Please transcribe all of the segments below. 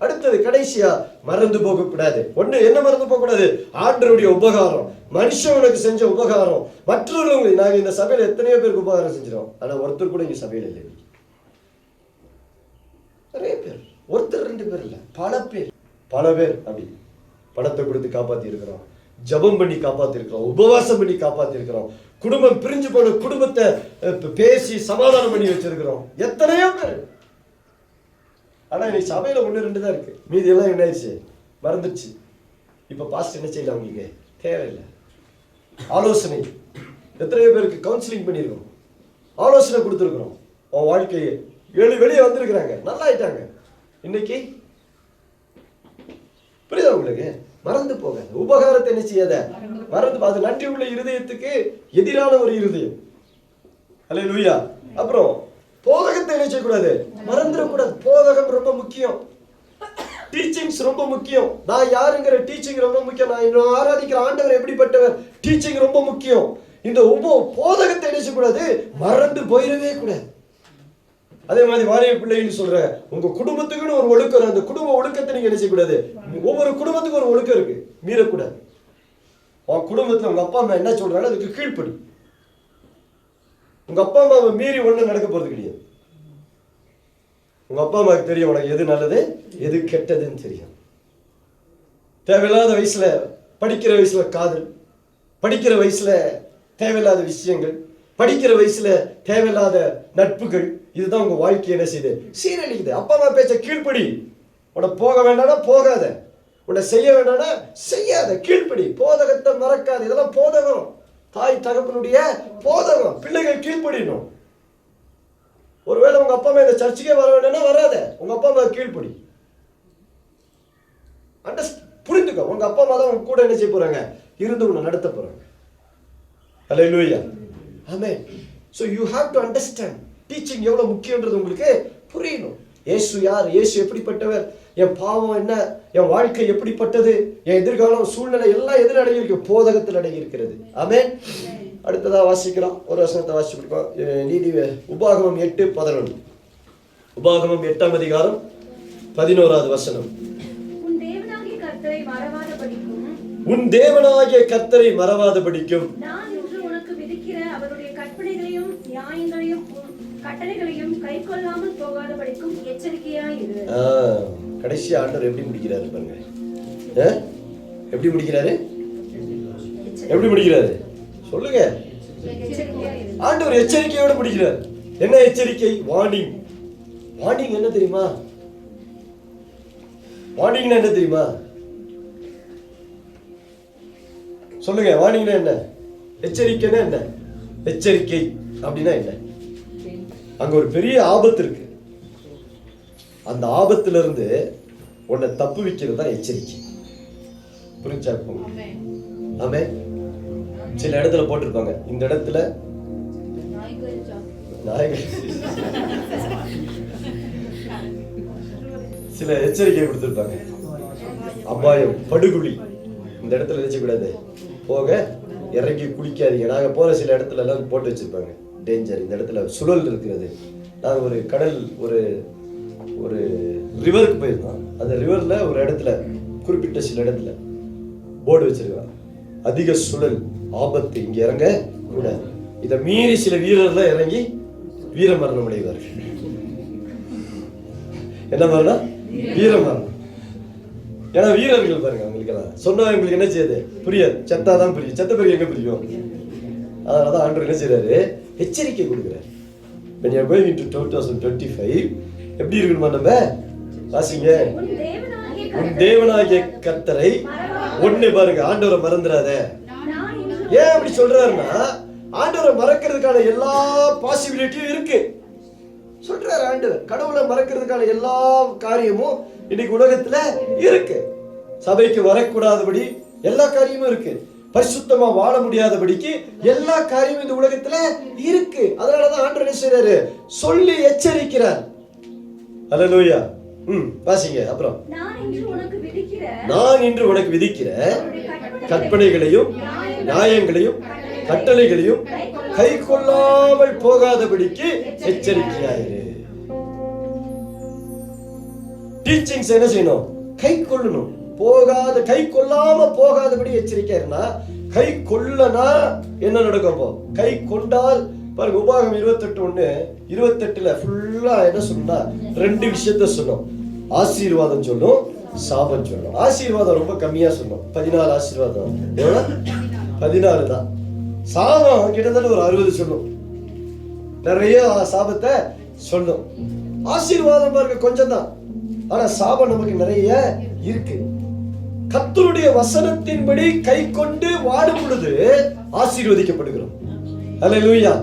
அடுத்தது கடைசியா மறந்து போக கூடாது. ஒண்ணு என்ன மறந்து போக கூடாது? ஆண்டவருடைய உபகாரம், மனுஷனுக்கு செஞ்ச உபகாரம், மற்றவர்களுக்கு. நாங்க இந்த சபையில எத்தனையோ பேருக்கு உபகாரம் செஞ்சிடும், ஆனா ஒருத்தர் கூட இங்க சபையில இல்லை. நிறைய பேர், ஒருத்தர் ரெண்டு பேர் இல்ல, பல பேர் அப்படி பணத்தை கொடுத்து காப்பாத்தி இருக்கிறோம், ஜபம் பண்ணி காப்பாத்தி இருக்கிறோம், உபவாசம் பண்ணி காப்பாத்தி இருக்கிறோம், குடும்பம் பிரிஞ்சு போன குடும்பத்தை பேசி சமாதானம் பண்ணி வச்சிருக்கிறோம், எத்தனையோ பேர். ஆனா இன்னைக்கு சபையில 1-2 தான் இருக்கு, மீதி எல்லாம் என்ன ஆயிடுச்சு? மறந்துடுச்சு. இப்ப பாஸ்டர் என்ன செய்யல, அவங்களுக்கு தேவையில்லை. ஆலோசனை எத்தனையோ பேருக்கு கவுன்சிலிங் பண்ணியிருக்கோம், ஆலோசனை கொடுத்துருக்கிறோம், அவன் வாழ்க்கையை வெளியே வந்திருக்கிறாங்க, நல்லா ஆயிட்டாங்க. இன்னைக்கு புரியுதா உங்களுக்கு? மறந்து போக உபகாரத்தை என்ன செய்யாத, மறந்து. அது நன்றி உள்ள இருதயத்துக்கு எதிரான ஒரு இருதயம். அல்லேலூயா. அப்புறம் போதகத்தை என்ன செய்யக்கூடாது, மறந்துடக்கூடாது. போதகம் ரொம்ப முக்கியம், டீச்சிங்ஸ் ரொம்ப முக்கியம். நான் யாருங்கிற டீச்சிங் ரொம்ப முக்கியம். நான் இன்னும் ஆராதிக்கிற ஆண்டவர் எப்படிப்பட்டவர், டீச்சிங் ரொம்ப முக்கியம். இந்த போதகத்தை என்ன செய்யக்கூடாது, மறந்து போயிடவே கூடாது. அதே மாதிரி வாரிய பிள்ளைன்னு சொல்ற, உங்க குடும்பத்துக்குன்னு ஒரு ஒழுக்கம், அந்த குடும்ப ஒழுக்கத்தை நீங்க என்ன செய்யக்கூடாது. ஒவ்வொரு குடும்பத்துக்கும் ஒரு ஒழுக்கம் இருக்கு, மீறக்கூடாது. உன் குடும்பத்துல உங்க அப்பா அம்மா என்ன சொல்றாங்க அதுக்கு கீழ்ப்படி. உங்க அப்பா அம்மாவை மீறி ஒண்ணு நடக்க போறது கிடையாது. உங்க அப்பா அம்மாவுக்கு தெரியும் உனக்கு எது நல்லது எது கெட்டதுன்னு தெரியும். தேவையில்லாத வயசுல, படிக்கிற வயசுல காதல், படிக்கிற வயசுல தேவையில்லாத விஷயங்கள், படிக்கிற வயசுல தேவையில்லாத நட்புகள், இதுதான் உங்க வாழ்க்கையை என்ன செய்யுது, சீரழிக்குது. அப்பா அம்மா பேச்ச கீழ்ப்படி. உன்னை போக வேண்டாம்னா போகாத, உன்னை செய்ய வேண்டாம்னா செய்யாத, கீழ்ப்படி. போதகத்தை மறக்காது. இதெல்லாம் போதகம், தாய் தகப்பனுடைய போதகம். பிள்ளைகள் கீழ்ப்படினும். ஒருவேளை உங்க அப்பா அம்மா இந்த சர்ச்சுக்கே வர வேண்டாம்னா வராத, உங்க அப்பா அம்மா கீழ்ப்படி. புரிந்துக்கோ, உங்க அப்பா அம்மா தான் உங்க கூட என்ன செய்ய போறாங்க, இருந்து உன்னை நடத்த போறாங்க. ஹல்லேலூயா. ஆமென். So you have to understand, teaching எவ்வளவு முக்கியம்ன்றது உங்களுக்கு புரியணும். இயேசு யார், இயேசு எப்படிப்பட்டவர், என் பாவம் என்ன, என் வாழ்க்கை எப்படிப்பட்டது, என் எதிர்காலம் சூழ்நிலை எல்லாம் எதில் அடங்கி இருக்கு, போதகத்தில் அடங்கி இருக்கிறது. ஆமென். அடுத்ததா வாசிக்கிறோம், ஒரு வசனத்தை வாசிச்சு பிடிப்போம். நீதி உபாகமம் 8:11. உபாகமம் 8ஆம் அதிகாரம் 11வது வசனம். உன் தேவனாகிய கர்த்தரை மறவாதபடிக்கும் நான் இன்று உனக்கு விதிக்கிற அவருடைய கற்பனைகளையும் நியாயங்களையும் கட்டளைகளையும் கைக்கொள்ளாமல் போகாதபடிக்கும் எச்சரிக்கையாயிரு. கடைசி ஆண்டவர் எப்படி முடிக்கிறாரு பாருங்க. எப்படி முடிக்கிறாரு, எப்படி முடிக்கிறாரு சொல்லுங்க. ஆண்டவர் எச்சரிக்கையோட முடிக்கிறார். என்ன எச்சரிக்கை? வார்னிங். வார்னிங் என்ன தெரியுமா? வார்னிங் என்ன தெரியுமா சொல்லுங்க. வார்னிங் என்ன, எச்சரிக்கைன்னா என்ன? எச்சரிக்கை அப்படின்னா என்ன? அங்க ஒரு பெரிய ஆபத்து இருக்கு, அந்த ஆபத்துல இருந்து உன்னை தப்பு வைக்கிறது தான் எச்சரிக்கை. புரிஞ்சா? ஆமே. சில இடத்துல போட்டிருப்பாங்க, இந்த இடத்துல சில எச்சரிக்கை கொடுத்திருப்பாங்க. அபாயம், படுகுழி, இந்த இடத்துல நினைச்சக்கூடாது, போக இறங்கி குளிக்காதீங்க. நாங்க போற சில இடத்துல எல்லாம் போட்டு வச்சிருப்பாங்க, டேஞ்சர், இந்த இடத்துல சுழல் இருக்கிறது. நாங்கள் ஒரு கடல், ஒரு ரிவருக்கு போயிருந்தோம். அந்த ரிவர்ல ஒரு இடத்துல, குறிப்பிட்ட சில இடத்துல போர்டு வச்சிருக்காங்க, அதிக சுழல், ஆபத்து, இங்க இறங்க கூடாது. இதை மீறி சில வீரர்லாம் இறங்கி வீர மரணம் அடைவார்கள். என்ன மரணம்? வீர மரணம். ஏன்னா வீரர்கள் பாருங்க, அவங்களுக்கு எல்லாம் சொன்னா உங்களுக்கு என்ன செய்யுது, புரியாது. செத்தாதான் புரியும், செத்த பிறகு எங்க புரியும்? அதனாலதான் ஆண்டவர் என்ன செய்யறாரு, எச்சரிக்கை கொடுக்கிறார். When you are going into 2025 எப்படி இருக்கணுமா? நம்ம வாசிங்க. உன் தேவனாகிய கர்த்தரை ஒண்ணு பாருங்க, ஆண்டவரை மறந்துடாத. ஏன் அப்படி சொல்றாருன்னா, ஆண்டவரை மறக்கிறதுக்கான எல்லா பாசிபிலிட்டியும் இருக்கு சொல்றாரு ஆண்டவர். கடவுளை மறக்கிறதுக்கான எல்லா காரியமும் இன்னைக்கு உலகத்துல இருக்கு. சபைக்கு வரக்கூடாதபடி எல்லா காரியமும் இருக்கு. பரிசுத்தமா வாழ முடியாதபடிக்கு எல்லா காரியமும் இந்த உலகத்துல இருக்கு. அதனாலதான் ஆண்டவர் என்ன செய்றாரு, சொல்லி எச்சரிக்கிறார். ஹல்லேலூயா. வாசிங்க. அப்புறம் நான் இன்று உனக்கு விதிக்கிற கற்பனைகளையும் நியாயங்களையும் கட்டளைகளையும் கை கொள்ளாமல் போகாதபடிக்கு எச்சரிக்கையாயிரு. டீச்சிங்ஸ் என்ன செய்யணும்? கை கொள்ளணும். கை கொள்ளாம போகாதபடி எச்சரிக்கையா இருந்தா, கை கொள்ளனா என்ன நடக்கும்? அப்போ கை கொண்டால் பாருங்க, உபாகம் 28:1-28 ஃபுல்லா என்ன சொன்னா, 2 விஷயத்த சொன்னோம். ஆசீர்வாதம் சொல்லும், சாபம் சொல்லும். ஆசீர்வாதம் ரொம்ப கம்மியா சொன்னோம், 14 ஆசீர்வாதம். எவ்வளவு? 14 தான். சாபம் கிட்டத்தட்ட ஒரு 60 சொல்லும். நிறைய சாபத்தை சொல்லும். ஆசீர்வாதம் பாருங்க கொஞ்சம் தான், ஆனா சாபம் நமக்கு நிறைய இருக்கு. கர்த்தருடைய வசனத்தின்படி கை கொண்டு வாடும் பொழுது ஆசீர்வதிக்கப்படுகிறோம். ஹல்லேலூயா.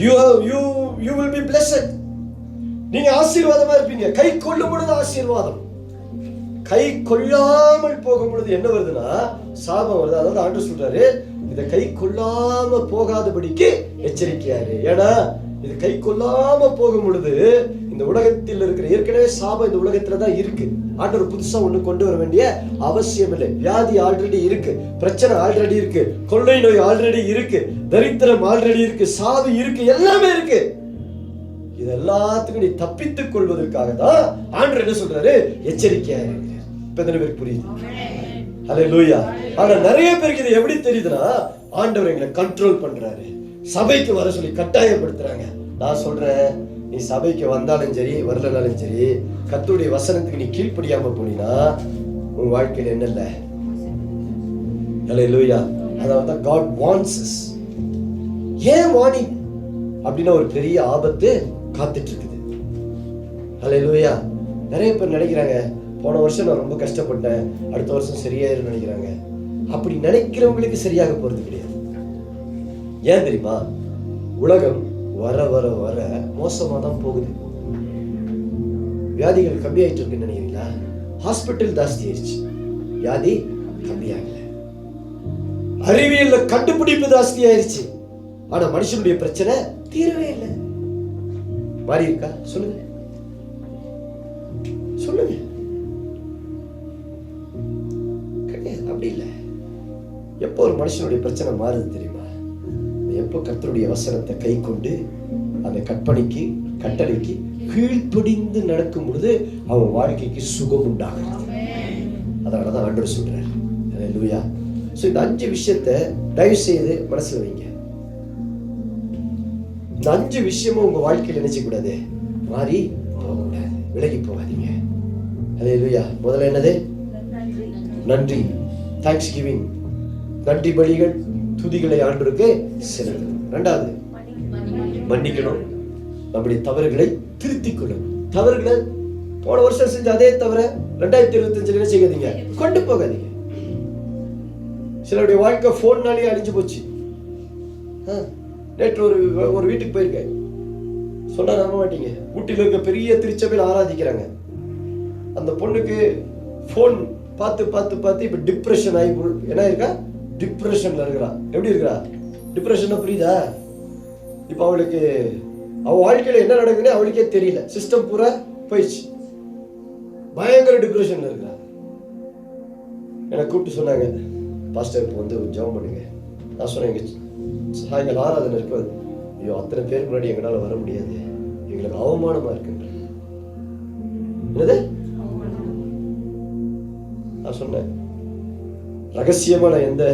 you will be blessed. நீங்க ஆசீர்வாதமா இருப்பீங்க. கை கொள்ளும் பொழுது ஆசீர்வாதம். கை கொள்ளாமல் போகும் பொழுது என்ன வருதுன்னா சாபம் வருது. அதாவது ஆண்டவர் சொல்றாரு, இதை கை கொள்ளாம போகாதபடிக்கு எச்சரிக்கையாரு. ஏன்னா இது கை கொள்ளாம போகும் பொழுது இந்த உலகத்தில் இருக்கிற ஏற்கனவே சாபம் இந்த உலகத்துல தான் இருக்கு. ஆண்டவர் புதுசா ஒண்ணு கொண்டு வர வேண்டிய அவசியம் இல்லை. வியாதி ஆல்ரெடி இருக்கு, பிரச்சனை ஆல்ரெடி இருக்கு, கொள்ளை நோய் ஆல்ரெடி இருக்கு, தரித்திரம் ஆல்ரெடி இருக்கு, சாவு இருக்கு, எல்லாமே இருக்கு. இது எல்லாத்துக்கும் நீ தப்பித்துக் கொள்வதற்காக தான் ஆண்டவர் என்ன சொல்றாரு? எச்சரிக்கையா இருக்கிறார். இப்ப எத்தனை பேருக்கு புரியுது? ஹல்லேலூயா. ஆனா நிறைய பேருக்கு இது எப்படி தெரியுதுன்னா, ஆண்டவர் எங்களை கண்ட்ரோல் பண்றாரு, சபைக்கு வர சொல்லி கட்டாயப்படுத்துறாங்க. நான் சொல்றேன், நீ சபைக்கு வந்தாலும் சரி வரலனாலும் சரி, கர்த்தருடைய வசனத்துக்கு நீ கீழ்ப்படியாம போனீனா உன் வாழ்க்கையில என்ன இல்ல. ஹல்லேலூயா. அதாவது God wants us. ஏன் வார்னிங் அப்படின்னா ஒரு பெரிய ஆபத்து காத்துட்டு இருக்குது. ஹல்லேலூயா. நிறைய பேர் நினைக்கிறாங்க, போன வருஷம் நான் ரொம்ப கஷ்டப்பட்டேன், அடுத்த வருஷம் சரியாயிரும் நினைக்கிறாங்க. அப்படி நினைக்கிறவங்களுக்கு சரியாக போறது கிடையாது. ஏன் தெரியுமா? உலகம் வர வர வர மோசமா தான் போகுது. வியாதிகள் கம்மியாயிட்டு இருக்குன்னு நினைக்கிறீங்களா? ஹாஸ்பிட்டல் ஜாஸ்தி ஆயிடுச்சு, வியாதி கம்மியாகல. அறிவியல்ல கண்டுபிடிப்பு ஜாஸ்தி ஆயிடுச்சு, ஆனா மனுஷனுடைய பிரச்சனை தீரவே இல்லை. மாறி இருக்கா? சொல்லுங்க சொல்லுங்க. கிடையாது, அப்படி இல்லை. எப்போ ஒரு மனுஷனுடைய பிரச்சனை மாறுது தெரியுமா? எப்போ கர்த்தருடைய வசனத்தை கை கொண்டு அந்த கற்பனைக்கு கட்டளைக்கு கீழ்ப்படிந்து நடக்கும் பொழுது அவன் வாழ்க்கைக்கு சுகம் உண்டாகிறது. அதனாலதான் ஆண்டவர் சொல்றாரு. ஹல்லேலூயா. சோ இந்த 5 விஷயத்தை தயவு செய்து மனசுல வைங்க. இந்த 5 விஷயமும் உங்க வாழ்க்கையில நினைச்ச கூடாது, மாறி போகக்கூடாது, விலகி போகாதீங்க. ஹல்லேலூயா. முதல்ல என்னது? நன்றி, தேங்க்ஸ் கிவிங். நன்றி பலிகள், துதிகளை ஆண்டவருக்கு செலுத்தணும். 2வது மன்னிக்கணும், நம்முடைய தவறுகளை திருத்திக் கொள்ளும். தவறுகளை போன வருஷம் செஞ்ச அதே தவிர 2025 என்ன செய்யாதீங்க, கொண்டு போகாதீங்க. சிலருடைய வாழ்க்கை போன்னாலே அழிஞ்சு போச்சு. நேற்று ஒரு வீட்டுக்கு போயிருக்கேன், சொன்னா நம்ப மாட்டீங்க. ஊட்டியில் இருக்க பெரிய திருச்சபையில் ஆராதிக்கிறாங்க. அந்த பொண்ணுக்கு போன் பார்த்து பார்த்து பார்த்து இப்ப டிப்ரெஷன் ஆகி என்ன இருக்கா, டிப்ரெஷன்ல இருக்கிறா. எப்படி இருக்கிறா? டிப்ரெஷன் புரியுதா? இப்ப அவளுக்கு அவ வாழ்க்கையில என்ன நடக்குதுன்னு அவளுக்கே தெரியல. சிஸ்டம் பூரா போயிடுச்சு, பயங்கர டிப்ரெஷன்ல இருக்கிறா. எனக்கு கூப்பிட்டு சொன்னாங்க, பாஸ்டர் இப்போ வந்து ஜெபம் பண்ணுங்க. நான் சொன்னேன், சாயங்காலம் ஆராதனை இருப்பது, ஐயோ அத்தனை பேருக்கு முன்னாடி எங்களால வர முடியாது, எங்களுக்கு அவமானமா இருக்குன்ற. என்னது? நான் சொன்னேன், ரகசியமா நான் எந்த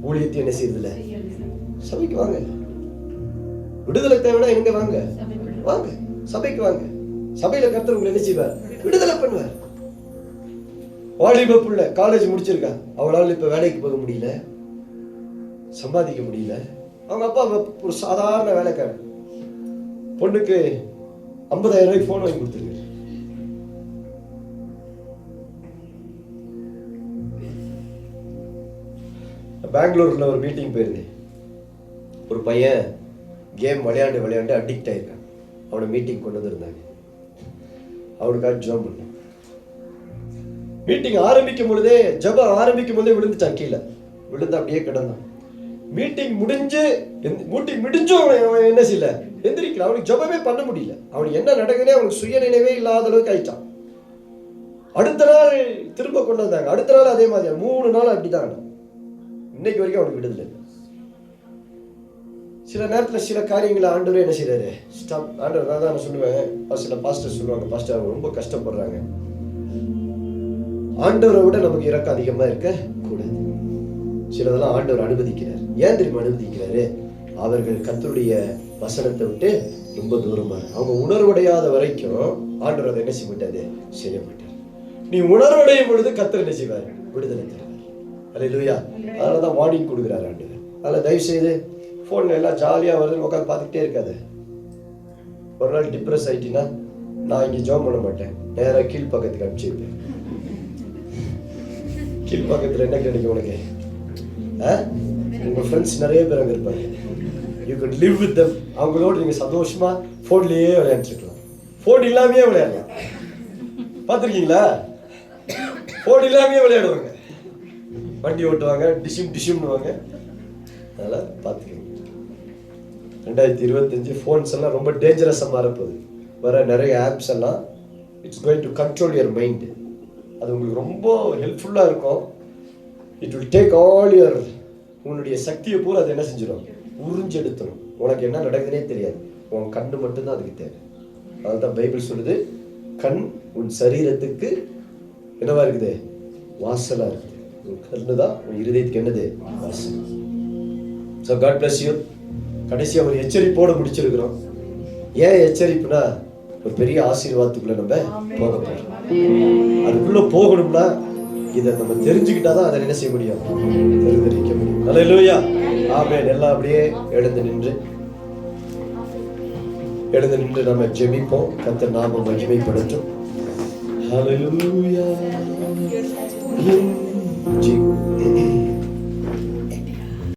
ஊழியத்தையும் என்ன செய்யறதில்ல. சபைக்கு வாங்க, விடுதலை தேவைன்னா எங்க வாங்க, வாங்க சபைக்கு வாங்க. சபையில கர்த்தர் உங்களை என்ன செய்வார், விடுதலை பண்ணுவார். வாலிப புள்ள காலேஜ் முடிச்சிருக்கா, அவளால் இப்ப வேலைக்கு போக முடியல, சம்பாதிக்க முடியல. அவங்க அப்பா ஒரு சாதாரண வேலைக்காரன், பொண்ணுக்கு 50,000 ரூபாய்க்கு போன் வாங்கி கொடுத்துருக்கு. பெங்களூர்ல ஒரு மீட்டிங் போயிருந்தேன். ஒரு பையன் கேம் விளையாண்டு விளையாண்டு அடிக்ட் ஆயிருக்கான். அவனை மீட்டிங் கொண்டு வந்திருந்தாங்க. அவனுக்காக ஜெபம் பண்ண. மீட்டிங் ஆரம்பிக்கும் பொழுதே, ஜெபம் ஆரம்பிக்கும் போதே விழுந்துட்டான் கீழே. விழுந்து அப்படியே கிடந்தான். மீட்டிங் முடிஞ்சும் அவன் என்ன செய்யல, எந்திரிக்கல. அவனுக்கு ஜெபமே பண்ண முடியல. அவனுக்கு என்ன நடக்குதுன்னே அவனுக்கு சுய நினைவே இல்லாத அளவுக்கு ஆயிட்டான். அடுத்த நாள் திரும்ப கொண்டு வந்தாங்க. அடுத்த நாள் அதே மாதிரி 3 நாள் அப்படிதான். இன்னைக்கு வரைக்கும் அவனுக்கு விடுதலை. சில நேரத்தில் சில காரியங்களை ஆண்டவரே என்ன செய்யறாரு, ஸ்டாப். ஆண்டவர் தான் நான் சொல்லுவேன், சில பாஸ்டர் சொல்லுவாங்க, பாஸ்டர் அவங்க ரொம்ப கஷ்டப்படுறாங்க, ஆண்டவரை விட நமக்கு இரக்கம் அதிகமா இருக்க கூடாது. சிலதெல்லாம் ஆண்டவர் அனுமதிக்கிறார். ஏன் தெரியுமா அனுமதிக்கிறாரு? அவர்கள் கர்த்தருடைய வசனத்தை விட்டு ரொம்ப தூரமா அவங்க உணர்வடையாத வரைக்கும் ஆண்டவர் அதை என்ன செய்ய மாட்டாரு, செய்ய மாட்டார். நீ உணர்வடையும் பொழுது கர்த்தர் என்ன செய்வார், விடுதலை தருவார். அல்லேலூயா. அதனாலதான் வார்னிங் கொடுக்குறாரு ஆண்டவர். அதனால தயவு செய்து போன்ல எல்லாம் ஜாலியா வருதுன்னு உட்காந்து பார்த்துக்கிட்டே இருக்காது. ஒரு நாள் டிப்ரெஸ் ஆயிட்டீங்கன்னா நான் இங்க ஜாம் பண்ண மாட்டேன், நேராக கீழ் பக்கத்துக்கு அனுப்பிச்சிருப்பேன். கீழ் பக்கத்துல என்ன கிடைக்கும் உனக்கு? உங்க ஃப்ரெண்ட்ஸ் நிறைய பேர் அங்க இருப்பாங்க. You can live with them. அவங்களோட நீங்க சந்தோஷமா போன்லயே விளையாண்டுருக்கலாம். போன் இல்லாமயே விளையாடலாம். பார்த்துருக்கீங்களா? போன் இல்லாமயே விளையாடுவாங்க, வண்டி ஓட்டுவாங்க, டிஷ்யூம்னுவாங்க. அதெல்லாம் பார்த்துக்கோங்க. 2025 ஃபோன்ஸ் எல்லாம் ரொம்ப டேஞ்சரஸாக மாறப்போகுது. வர நிறைய ஆப்ஸ் எல்லாம் it's going to control your mind. அது உங்களுக்கு ரொம்ப ஹெல்ப்ஃபுல்லாக இருக்கும். It will take all your, உன்னுடைய சக்தியை பூரா அது என்ன செஞ்சிடும், உறிஞ்செடுத்துடும். உனக்கு என்ன நடக்குதுன்னே தெரியாது. உன் கண்ணு மட்டும்தான் அதுக்கு தேவை. அதுதான் பைபிள் சொல்லுது, கண் உன் சரீரத்துக்கு என்னவா இருக்குது, வாசலா இருக்குது. உன் கண்ணு தான் உன் இருதயத்துக்கு என்னது, வாசல். So God bless you. கடைசியாக ஒரு எச்சரிப்போடு முடிச்சிருக்கிறோம். ஏன் எச்சரிப்புனா, ஒரு பெரிய ஆசீர்வாதத்துக்குள்ள நம்ம போக போறோம். அதுக்குள்ள போகணும்னா இதை நம்ம தெரிஞ்சுக்கிட்டாதான் அதை என்ன செய்ய முடியும், தெரிஞ்சிருக்க முடியும். அல்லேலூயா. ஆமென். எல்லாம் அப்படியே எழுந்து நின்று நம்ம ஜெபிப்போம். கர்த்தர் நாமம் மகிமைப்படட்டும். ஹல்லேலூயா.